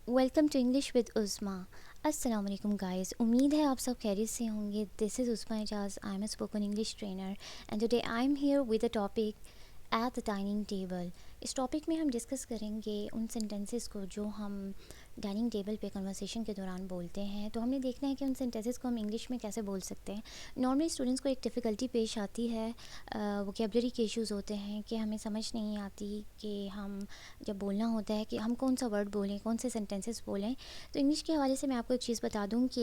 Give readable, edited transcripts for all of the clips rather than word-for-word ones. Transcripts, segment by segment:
Welcome to English with Uzma. السلام علیکم guys. امید ہے آپ سب خیریت سے ہوں گے. This is Uzma Ejaz. I am a spoken English trainer and today I am here with a topic at the dining table. اس ٹاپک میں ہم ڈسکس کریں گے ان سینٹینسز کو جو ہم ڈائننگ ٹیبل پہ کنورسیشن کے دوران بولتے ہیں. تو ہم نے دیکھنا ہے کہ ان سینٹینسز کو ہم انگلش میں کیسے بول سکتے ہیں. نارملی اسٹوڈنٹس کو ایک ڈیفیکلٹی پیش آتی ہے, ووکیبلری کے ایشوز ہوتے ہیں کہ ہمیں سمجھ نہیں آتی کہ ہم جب بولنا ہوتا ہے کہ ہم کون سا ورڈ بولیں, کون سے سینٹینسز بولیں. تو انگلش کے حوالے سے میں آپ کو ایک چیز بتا دوں کہ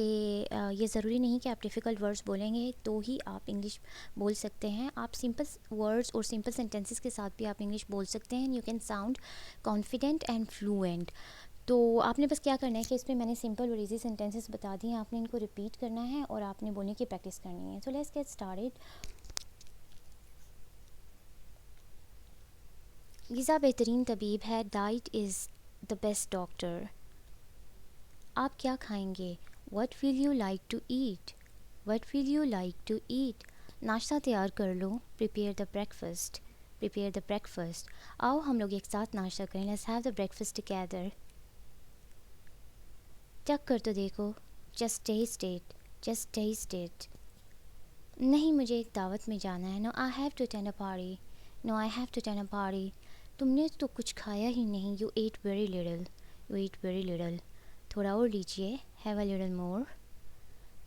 یہ ضروری نہیں کہ آپ ڈیفیکلٹ ورڈس بولیں گے تو ہی آپ انگلش بول سکتے ہیں. آپ سمپل ورڈس اور سمپل سینٹینسز کے ساتھ بھی آپ انگلش بول سکتے ہیں. You can sound confident and fluent. تو آپ نے بس کیا کرنا ہے کہ اس میں میں نے سمپل اور ایزی سینٹینسز بتا دی ہیں, آپ نے ان کو ریپیٹ کرنا ہے اور آپ نے بولنے کی پریکٹس کرنی ہے. So let's get started. غذا بہترین طبیب ہے. Diet is the best doctor. آپ کیا کھائیں گے؟ What will you like to eat? What will you like to eat? ناشتہ تیار کر لو. Prepare the breakfast. Prepare the breakfast. آؤ ہم لوگ ایک ساتھ ناشتہ کریں. Let's have the breakfast together. چکھ کر تو دیکھو. Just taste it. Just taste it. نہیں, مجھے ایک دعوت میں جانا ہے. No I have to attend a party. No I have to attend a party. تم نے تو کچھ کھایا ہی نہیں. You eat very little. You eat very little. تھوڑا اور لیجیے. Have a little more.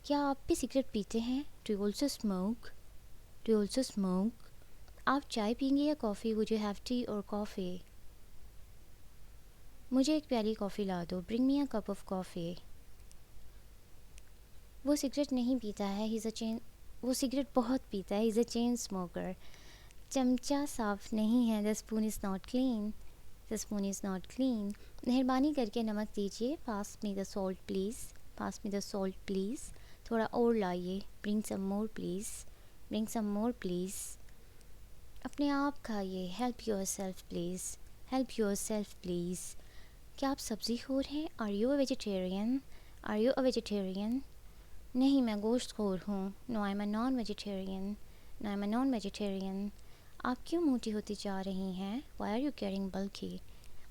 کیا آپ بھی سگریٹ پیتے ہیں؟ Do you also smoke? Do you also smoke? آپ چائے پئیں گے یا coffee? Would you have tea or coffee? مجھے ایک پیالی کافی لا دو. برنگ می اے کپ آف کافی. وہ سگریٹ نہیں پیتا ہے. وہ سگریٹ بہت پیتا ہے. Has a chain smoker. چمچہ صاف نہیں ہے. The spoon is not clean. The spoon is not clean. مہربانی کر کے نمک دیجیے. Pass me the salt please. Pass me the salt please. تھوڑا اور لائیے. Bring some more please. Bring some more please. اپنے آپ کھائیے. Help yourself please. Help yourself please. کیا آپ سبزی خور ہیں؟ Are you a vegetarian? Are you a vegetarian? نہیں, میں گوشت خور ہوں. نو I am a non vegetarian. No I am a non vegetarian. آپ کیوں موٹی ہوتی جا رہی ہیں؟ Why are you getting bulky?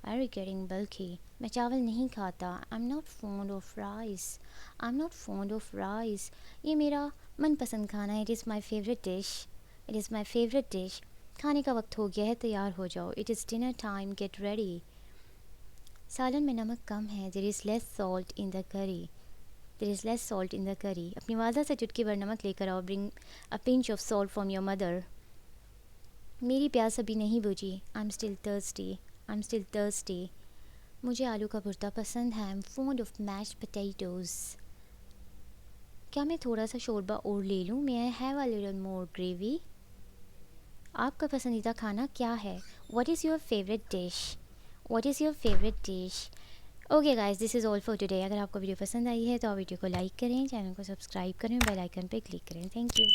Why are you getting bulky? میں چاول نہیں کھاتا. I am not fond of rice. I am not fond of rice. یہ میرا من پسند کھانا ہے. It is my favourite dish. It is my favourite dish. کھانے کا وقت ہو گیا ہے. تیار ہو جاؤ. It is dinner time. Get ready. سالن میں نمک کم ہے. دیر از لیس سالٹ ان دا کری. دیر از لیس سالٹ ان دا کری. اپنی والدہ سے چٹکی بھر نمک لے کر آؤ. Bring a pinch of salt from your mother. میری پیاس ابھی نہیں بجھی. I am still thirsty. I am still thirsty. مجھے آلو کا بھرتا پسند ہے. I am fond of mashed potatoes. کیا میں تھوڑا سا شوربہ اور لے لوں؟ May I have a little more gravy? آپ کا پسندیدہ کھانا کیا ہے؟ What is your favourite dish? What is your favourite dish? Okay guys, this is all for today. اگر آپ کو ویڈیو پسند آئی ہے تو آپ ویڈیو کو لائک کریں, چینل کو سبسکرائب کریں, بیل آئیکن پہ کلک کریں. Thank you.